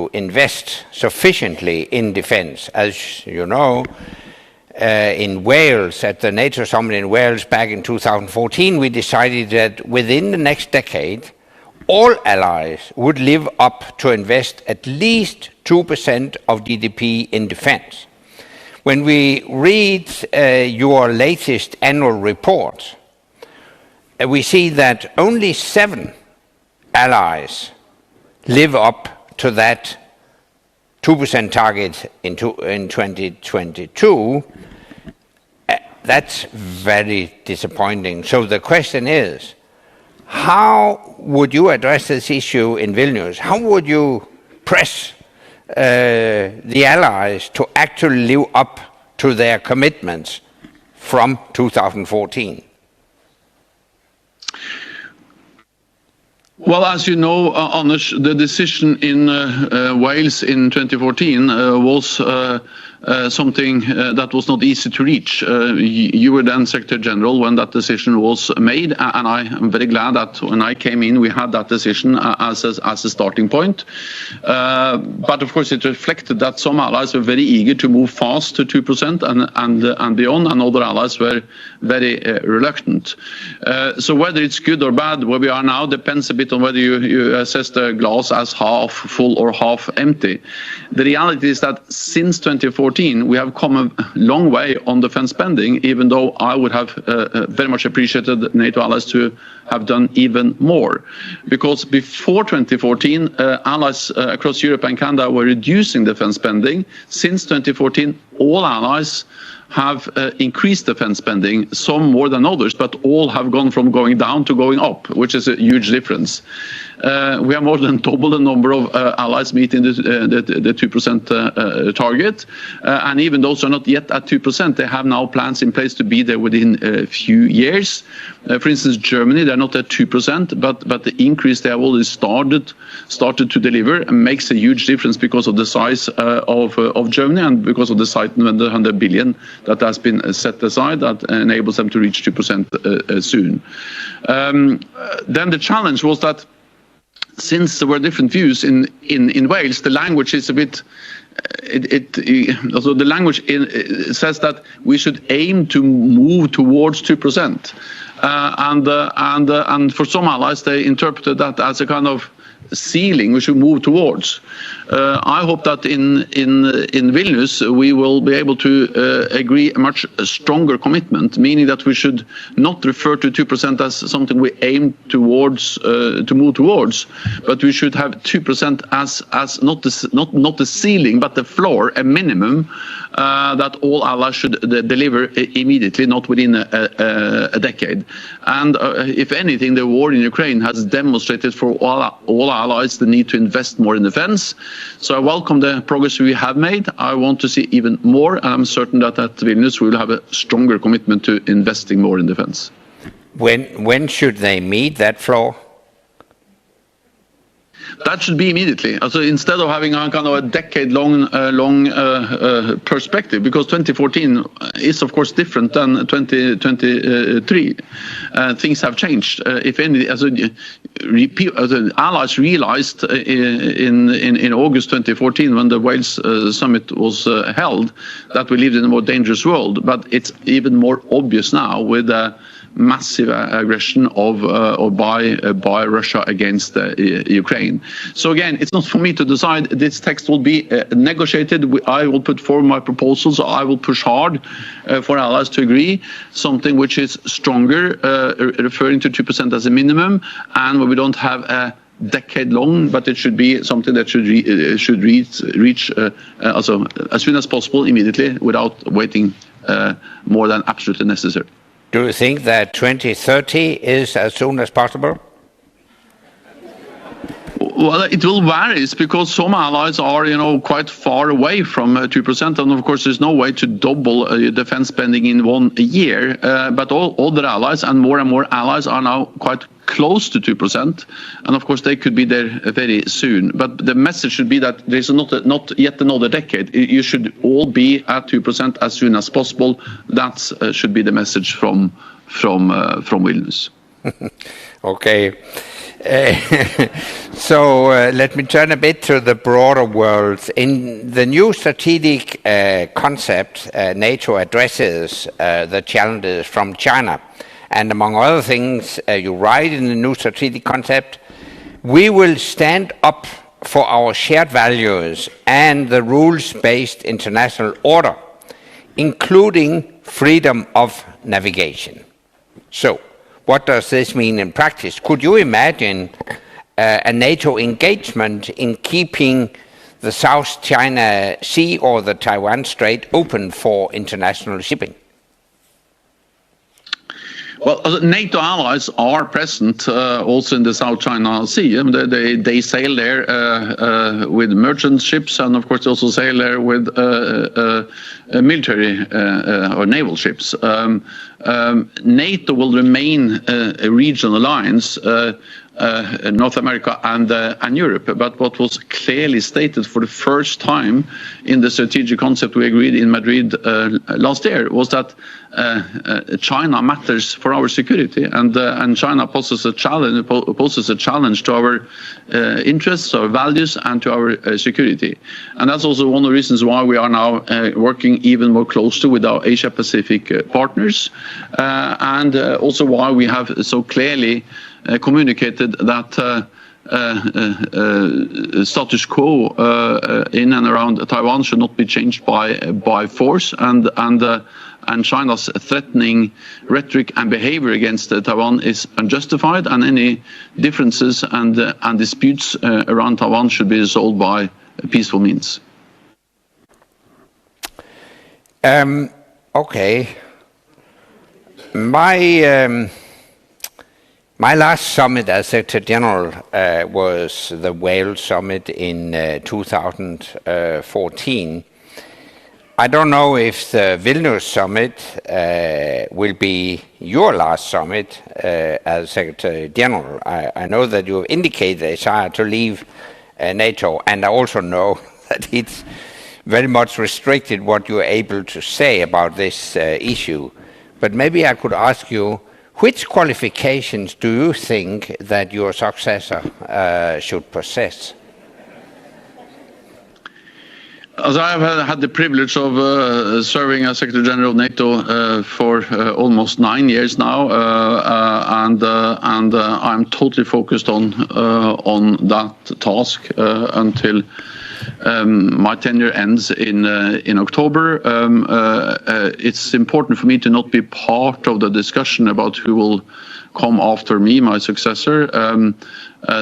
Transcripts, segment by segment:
to invest sufficiently in defense. As you know, in Wales, at the NATO summit in Wales back in 2014, we decided that within the next decade, all allies would live up to invest at least 2% of GDP in defense. When we read your latest annual report, we see that only 7 allies live up to that 2% target in 2022. That's very disappointing. So the question is, how would you address this issue in Vilnius? How would you press the allies to actually live up to their commitments from 2014? Well, as you know, Anders, the decision in Wales in 2014 was something that was not easy to reach. You were then Secretary General when that decision was made, and I am very glad that when I came in, we had that decision as a starting point. But of course, it reflected that some allies were very eager to move fast to 2% and beyond, and other allies were very reluctant. So whether it's good or bad, where we are now depends a bit on whether you assess the glass as half full or half empty. The reality is that since 2014, we have come a long way on defense spending, even though I would have very much appreciated NATO allies to have done even more. Because before 2014, allies across Europe and Canada were reducing defense spending. Since 2014, all allies have increased defense spending, some more than others, but all have gone from going down to going up, which is a huge difference. We have more than double the number of allies meeting the 2% target, and even those who are not yet at 2%, they have now plans in place to be there within a few years. For instance, Germany, they're not at 2%, but the increase they have already started to deliver, and makes a huge difference because of the size of Germany and because of the 700 billion that has been set aside that enables them to reach 2% soon. Then the challenge was that since there were different views in Wales, the language is a bit. Also the language says that we should aim to move towards 2%, and for some allies they interpreted that as a kind of ceiling we should move towards. I hope that in Vilnius we will be able to agree a much stronger commitment, meaning that we should not refer to 2% as something we aim towards to move towards, but we should have 2% as not the ceiling but the floor, a minimum that all allies should deliver immediately, not within a decade. And if anything, the war in Ukraine has demonstrated for all allies the need to invest more in defense. So I welcome the progress we have made. I want to see even more, and I'm certain that at Vilnius we will have a stronger commitment to investing more in defense. When should they meet that floor? That should be immediately. So instead of having a kind of a decade-long perspective, because 2014 is of course different than 2023. Things have changed. If any, as the allies realized in August 2014, when the Wales summit was held, that we lived in a more dangerous world. But it's even more obvious now with the massive aggression by Russia against Ukraine. So again, it's not for me to decide. This text will be negotiated. I will put forward my proposals. I will push hard for allies to agree something which is stronger, referring to 2% as a minimum, and where we don't have a decade long, but it should be something that should reach also as soon as possible, immediately, without waiting more than absolutely necessary. Do you think that 2030 is as soon as possible? Well, it will vary because some allies are, quite far away from 2%, and of course there's no way to double defense spending in 1 year. But all other allies and more allies are now quite close to 2%, and of course they could be there very soon. But the message should be that there's not yet another decade. You should all be at 2% as soon as possible. That should be the message from Vilnius. Okay. Let me turn a bit to the broader world. In the new strategic concept, NATO addresses the challenges from China. And among other things, you write in the new strategic concept, we will stand up for our shared values and the rules-based international order, including freedom of navigation. So, what does this mean in practice? Could you imagine a NATO engagement in keeping the South China Sea or the Taiwan Strait open for international shipping? Well, NATO allies are present also in the South China Sea. I mean, they sail there with merchant ships, and of course they also sail there with military or naval ships. NATO will remain a regional alliance, North America and Europe. But what was clearly stated for the first time in the strategic concept we agreed in Madrid last year was that China matters for our security, and China poses a challenge to our interests, our values, and to our security. And that's also one of the reasons why we are now working even more closely with our Asia-Pacific partners, and also why we have so clearly communicated that status quo in and around Taiwan should not be changed by force, and China's threatening rhetoric and behavior against Taiwan is unjustified, and any differences and disputes around Taiwan should be resolved by peaceful means. Okay. My last summit as Secretary General was the Wales Summit in 2014. I don't know if the Vilnius Summit will be your last summit as Secretary General. I know that you have indicated a desire to leave NATO, and I also know that it's very much restricted what you are able to say about this issue. But maybe I could ask you, which qualifications do you think that your successor should possess? As I have had the privilege of serving as Secretary General of NATO for almost 9 years now, and I'm totally focused on that task until my tenure ends in October. It's important for me to not be part of the discussion about who will come after me, my successor.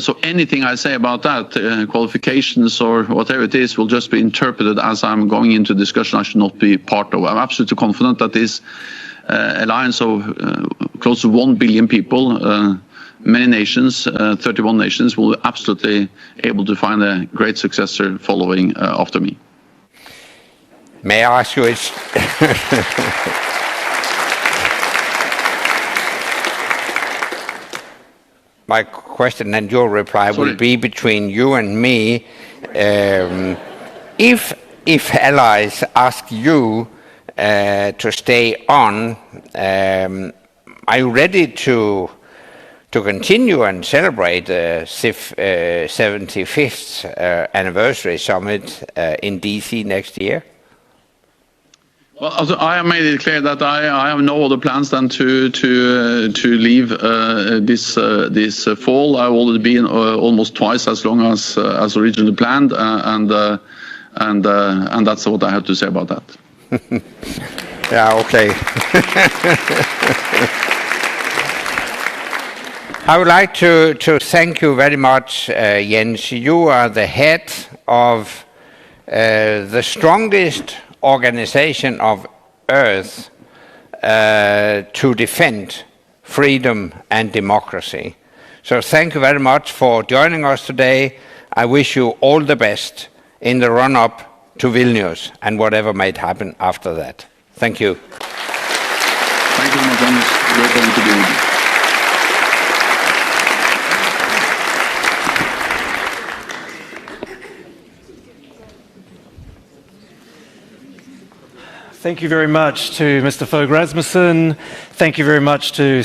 So anything I say about that, qualifications or whatever it is, will just be interpreted as I'm going into discussion I should not be part of. I'm absolutely confident that this alliance of close to 1 billion people, many nations, 31 nations, will be absolutely able to find a great successor following after me. May I ask you, my question and your reply will be between you and me. If allies ask you to stay on, are you ready to continue and celebrate the 75th anniversary summit in DC next year? Well, I have made it clear that I have no other plans than to leave this fall. I've already been almost twice as long as originally planned, and that's what I have to say about that. Yeah. Okay. I would like to thank you very much, Jens. You are the head of the strongest organization of Earth to defend freedom and democracy. So thank you very much for joining us today. I wish you all the best in the run-up to Vilnius and whatever might happen after that. Thank you. Thank you very much, Anders. Great to be with you. Thank you very much to Mr. Fogh Rasmussen. Thank you very much to